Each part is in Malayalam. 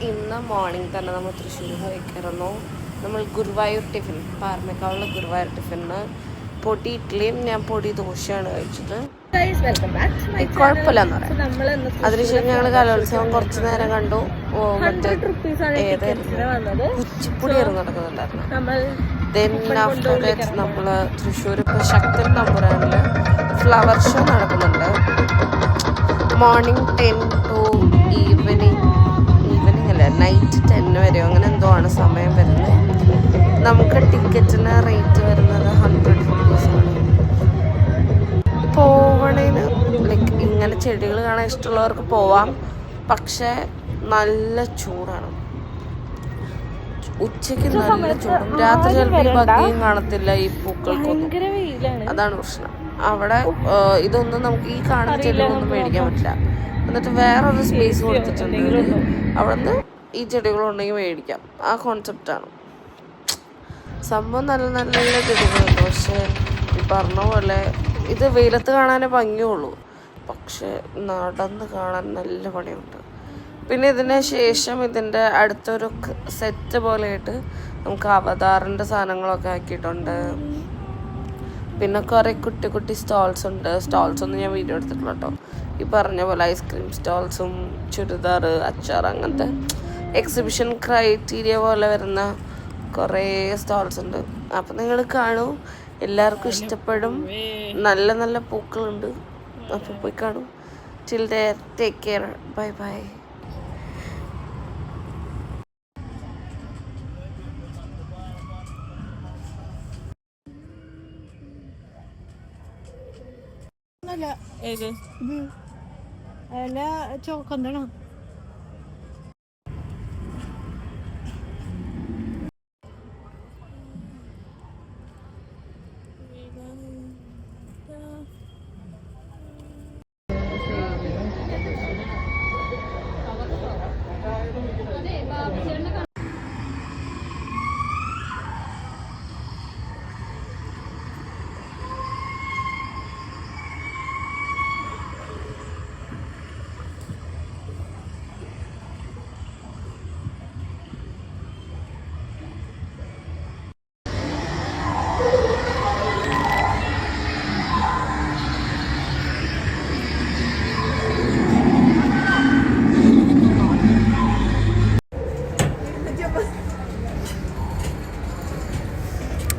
ഇന്ന് മോർണിംഗ് തന്നെ നമ്മൾ തൃശ്ശൂർ പോയിക്കിറന്നു. നമ്മൾ ഗുരുവായൂർ ടിഫിൻ, പാറമേക്കാവുള്ള ഗുരുവായൂർ ടിഫിന് പൊടി ഇഡ്ഡലിയും ഞാൻ പൊടി ദോശയാണ് കഴിച്ചത്. കുഴപ്പമില്ലെന്ന് പറയാം. അതിനുശേഷം ഞങ്ങൾ കലോത്സവം കുറച്ച് നേരം കണ്ടു. മറ്റേ കുച്ചിപ്പുടിയായിരുന്നു നടക്കുന്നുണ്ടായിരുന്നു. നമ്മൾ തൃശ്ശൂർ ഇപ്പോൾ ശക്തൻ തമ്പുരാനിൽ ഫ്ലവർ ഷോ നടക്കുന്നുണ്ട്. മോർണിംഗ് 10 to ഈവനിങ് അല്ല, നൈറ്റ് 10 വരെയോ അങ്ങനെ എന്തോ ആണ് സമയം വരുന്നത്. നമുക്ക് ടിക്കറ്റിന് റേറ്റ് വരുന്നത് 100 rupees. പോവണേന് ലൈക്ക് ഇങ്ങനെ ചെടികൾ കാണാൻ ഇഷ്ടമുള്ളവർക്ക് പോവാം. പക്ഷേ നല്ല ചൂടാണ്. ഉച്ചയ്ക്ക് നല്ല ചൂടും, രാത്രി ചിലപ്പോൾ ഈ ഭംഗിയും കാണത്തില്ല ഈ പൂക്കൾക്കൊന്നും. അതാണ് പ്രശ്നം. അവിടെ ഇതൊന്നും നമുക്ക് ഈ കാണുന്ന ചെടികളൊന്നും മേടിക്കാൻ പറ്റില്ല. എന്നിട്ട് വേറൊരു സ്പേസ് കൊടുത്തിട്ടുണ്ട്. അവിടെ നിന്ന് ഈ ചെടികളുണ്ടെങ്കിൽ മേടിക്കാം. ആ കോൺസെപ്റ്റാണ് സംഭവം. നല്ല നല്ല ചെടികളുണ്ട്. പക്ഷേ ഈ പറഞ്ഞ പോലെ ഇത് വെയിലത്ത് കാണാനേ ഭംഗിയുള്ളൂ. പക്ഷെ നടന്ന് കാണാൻ നല്ല പണിയുണ്ട്. പിന്നെ ഇതിന് ശേഷം ഇതിൻ്റെ അടുത്തൊരു സെറ്റ് പോലെയായിട്ട് നമുക്ക് അവതാറിൻ്റെ സാധനങ്ങളൊക്കെ ആക്കിയിട്ടുണ്ട്. പിന്നെ കുറേ കുട്ടി കുട്ടി സ്റ്റോൾസ് ഉണ്ട്. സ്റ്റോൾസൊന്നും ഞാൻ വീഡിയോ എടുത്തിട്ടില്ല കേട്ടോ. ഈ പറഞ്ഞ പോലെ ഐസ്ക്രീം സ്റ്റോൾസും ചുരിദാർ, അച്ചാർ, അങ്ങനത്തെ എക്സിബിഷൻ ക്രൈറ്റീരിയ പോലെ വരുന്ന കുറേ സ്റ്റോൾസ് ഉണ്ട്. അപ്പം നിങ്ങൾ കാണൂ, എല്ലാവർക്കും ഇഷ്ടപ്പെടും. നല്ല നല്ല പൂക്കളുണ്ട്. അപ്പോൾ പോയി കാണൂ. Till there, take care, bye bye. ചോക്കന്തണം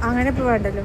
അങ്ങനെ ഇപ്പോൾ വേണ്ടല്ലോ.